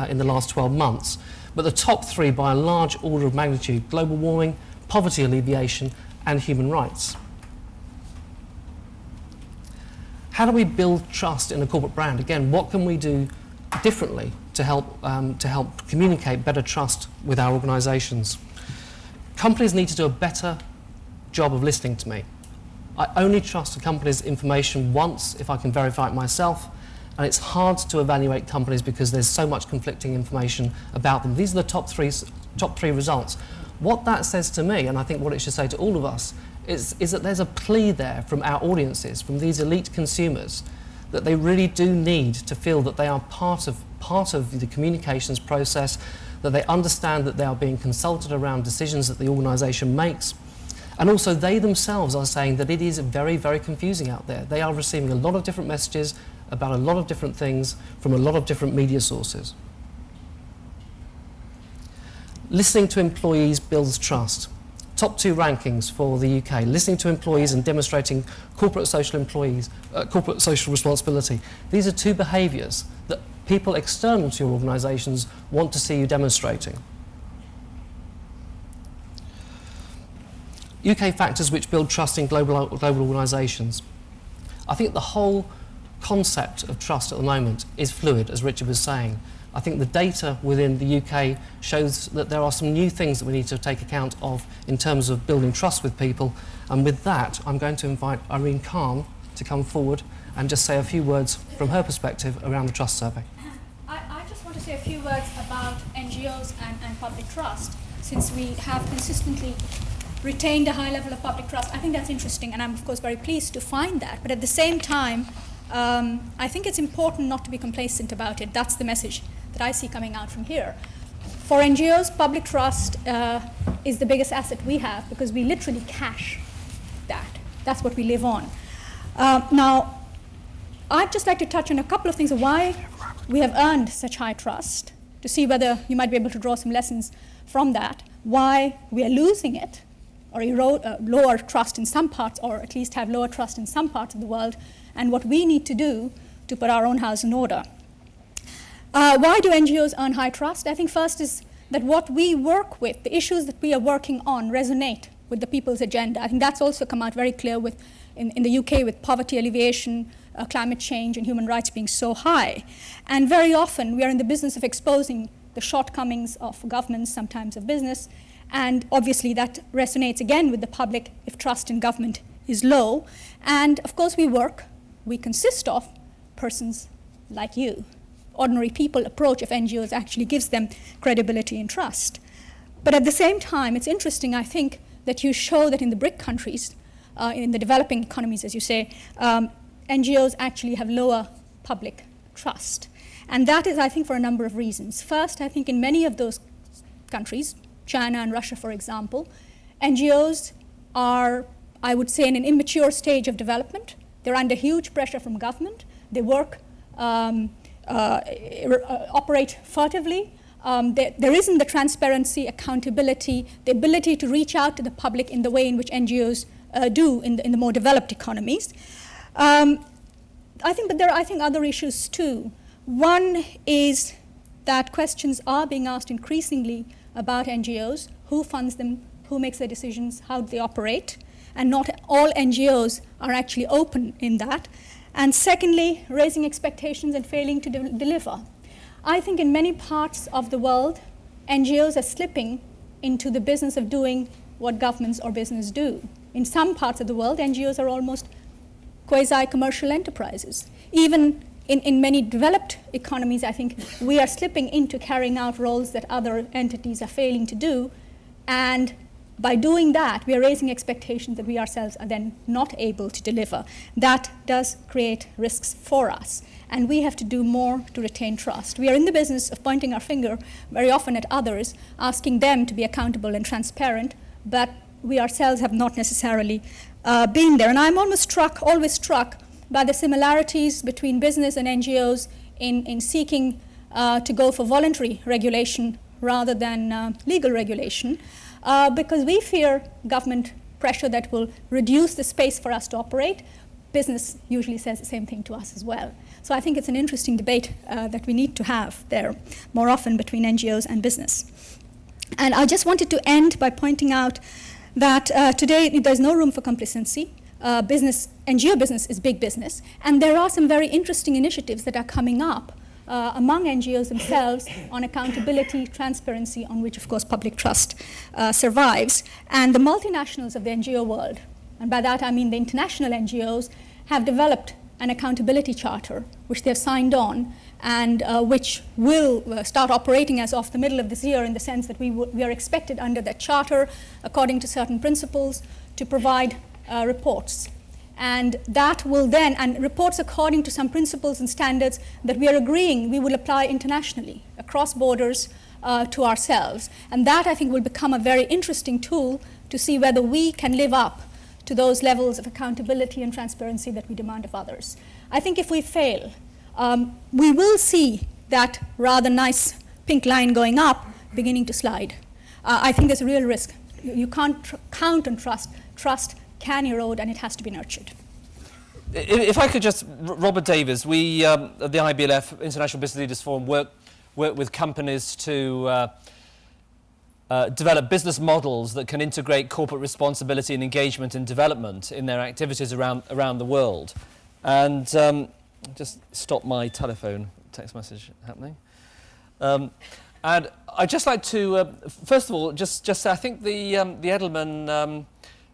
in the last 12 months. But the top three, by a large order of magnitude: global warming, poverty alleviation, and human rights. How do we build trust in a corporate brand? Again, what can we do differently to help communicate better trust with our organisations? Companies need to do a better job of listening to me. I only trust a company's information once if I can verify it myself, and it's hard to evaluate companies because there's so much conflicting information about them. These are the top three results. What that says to me, and I think what it should say to all of us, is that there's a plea there from our audiences, from these elite consumers, that they really do need to feel that they are part of the communications process, that they understand that they are being consulted around decisions that the organisation makes. And also they themselves are saying that it is very, very confusing out there. They are receiving a lot of different messages about a lot of different things from a lot of different media sources. Listening to employees builds trust. Top 2 rankings for the UK: listening to employees and demonstrating corporate social responsibility. These are 2 behaviours that people external to your organisations want to see you demonstrating. UK factors which build trust in global organisations. I think the whole concept of trust at the moment is fluid, as Richard was saying. I think the data within the UK shows that there are some new things that we need to take account of in terms of building trust with people. And with that, I'm going to invite Irene Khan to come forward and just say a few words from her perspective around the trust survey. I just want to say a few words about NGOs and public trust. Since we have consistently retained a high level of public trust, I think that's interesting, and I'm of course very pleased to find that. But at the same time, I think it's important not to be complacent about it. That's the message that I see coming out from here. For NGOs, public trust is the biggest asset we have because we literally cash that. That's what we live on. Now, I'd just like to touch on a couple of things of why we have earned such high trust, to see whether you might be able to draw some lessons from that, why we are losing it, or lower trust in some parts, or at least have lower trust in some parts of the world, and what we need to do to put our own house in order. Why do NGOs earn high trust? I think first is that what we work with, the issues that we are working on, resonate with the people's agenda. I think that's also come out very clear in the UK with poverty alleviation, climate change, and human rights being so high. And very often we are in the business of exposing the shortcomings of governments, sometimes of business, and obviously that resonates again with the public if trust in government is low. And of course we consist of persons like you. Ordinary people approach of NGOs actually gives them credibility and trust. But at the same time, it's interesting, I think, that you show that in the BRIC countries, in the developing economies, as you say, NGOs actually have lower public trust. And that is, I think, for a number of reasons. First, I think in many of those countries, China and Russia, for example, NGOs are, I would say, in an immature stage of development. They're under huge pressure from government. They work, operate furtively. There isn't the transparency, accountability, the ability to reach out to the public in the way in which NGOs do in the more developed economies. But there are, other issues too. One is that questions are being asked increasingly about NGOs, who funds them, who makes their decisions, how do they operate, and not all NGOs are actually open in that. And secondly, raising expectations and failing to deliver. I think in many parts of the world, NGOs are slipping into the business of doing what governments or business do. In some parts of the world, NGOs are almost quasi-commercial enterprises. Even in many developed economies, I think we are slipping into carrying out roles that other entities are failing to do. And by doing that, we are raising expectations that we ourselves are then not able to deliver. That does create risks for us. And we have to do more to retain trust. We are in the business of pointing our finger very often at others, asking them to be accountable and transparent, but we ourselves have not necessarily been there. And I'm always struck by the similarities between business and NGOs in seeking to go for voluntary regulation rather than legal regulation, because we fear government pressure that will reduce the space for us to operate. Business usually says the same thing to us as well. So I think it's an interesting debate that we need to have there more often between NGOs and business. And I just wanted to end by pointing out that today there's no room for complacency. NGO business is big business, and there are some very interesting initiatives that are coming up among NGOs themselves on accountability, transparency, on which, of course, public trust survives. And the multinationals of the NGO world, and by that I mean the international NGOs, have developed an accountability charter, which they've signed on, and which will start operating as of the middle of this year, in the sense that we are expected under that charter, according to certain principles, to provide reports. And that will then, and reports according to some principles and standards that we are agreeing we will apply internationally, across borders, to ourselves. And that, I think, will become a very interesting tool to see whether we can live up to those levels of accountability and transparency that we demand of others. I think if we fail, we will see that rather nice pink line going up beginning to slide. I think there's a real risk. You can't count on trust. Trust can erode, and it has to be nurtured. If I could just, Robert Davies, we at the IBLF, International Business Leaders Forum, work with companies to develop business models that can integrate corporate responsibility and engagement and development in their activities around the world. And just stop my telephone text message happening. And I'd just like to, first of all, just say I think the Edelman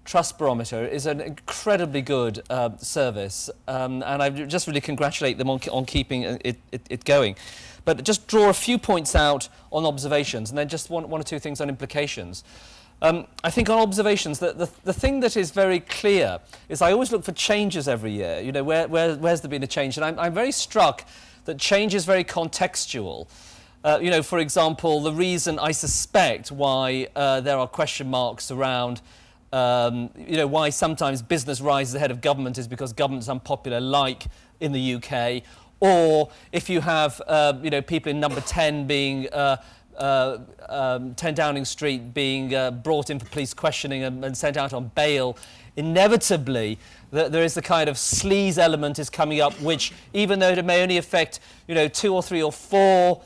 Trust Barometer is an incredibly good service, and I just really congratulate them on keeping it going. But just draw a few points out on observations, and then just one or two things on implications. I think on observations, the thing that is very clear is I always look for changes every year. You know, where's there been a change? And I'm very struck that change is very contextual. You know, for example, the reason I suspect why there are question marks around you know, why sometimes business rises ahead of government is because government's unpopular, like in the UK, or if you have you know, people in number 10 being 10 Downing Street being brought in for police questioning and sent out on bail, inevitably there is the kind of sleaze element is coming up, which, even though it may only affect, you know, 2 or 3 or 4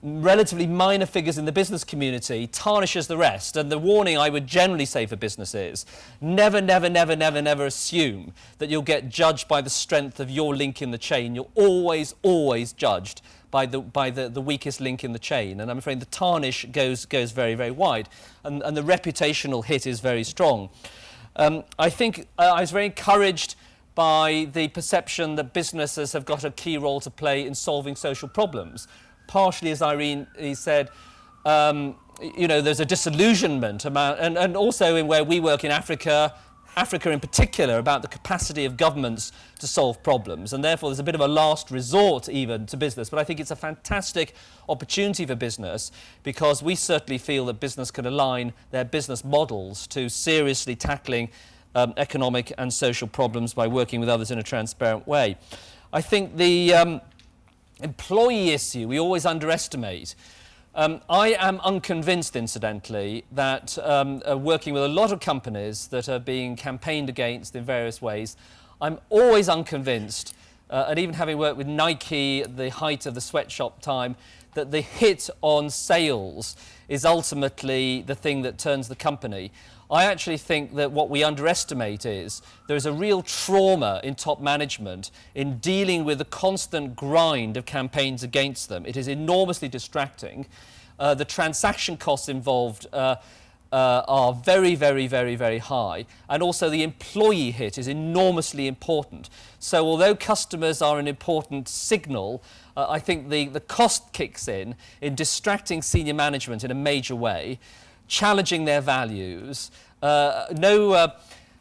relatively minor figures in the business community, tarnishes the rest. And the warning I would generally say for business is never, never, never, never, never assume that you'll get judged by the strength of your link in the chain. You're always, always judged by the weakest link in the chain. And I'm afraid the tarnish goes very, very wide. And the reputational hit is very strong. I think I was very encouraged by the perception that businesses have got a key role to play in solving social problems. Partially, as Irene said, you know, there's a disillusionment about, and also in where we work in Africa in particular, about the capacity of governments to solve problems, and therefore there's a bit of a last resort even to business. But I think it's a fantastic opportunity for business, because we certainly feel that business can align their business models to seriously tackling economic and social problems by working with others in a transparent way. I think the employee issue we always underestimate. I am unconvinced, incidentally, that working with a lot of companies that are being campaigned against in various ways, I'm always unconvinced, and even having worked with Nike at the height of the sweatshop time, that the hit on sales is ultimately the thing that turns the company. I actually think that what we underestimate is there is a real trauma in top management in dealing with the constant grind of campaigns against them. It is enormously distracting. The transaction costs involved are very, very, very, very high. And also the employee hit is enormously important. So although customers are an important signal, I think the cost kicks in distracting senior management in a major way, challenging their values. I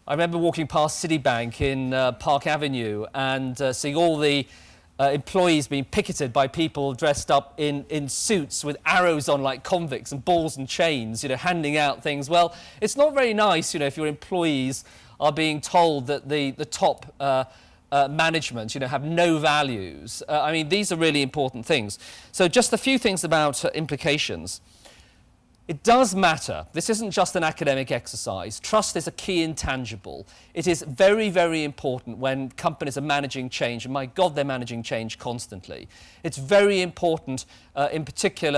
remember walking past Citibank in Park Avenue and seeing all the employees being picketed by people dressed up in suits with arrows on like convicts and balls and chains, you know, handing out things. Well, it's not very nice, you know, if your employees are being told that the top management, you know, have no values. I mean, these are really important things. So just a few things about implications. It does matter. This isn't just an academic exercise. Trust is a key intangible. It is very, very important when companies are managing change, and my God, they're managing change constantly. It's very important in particular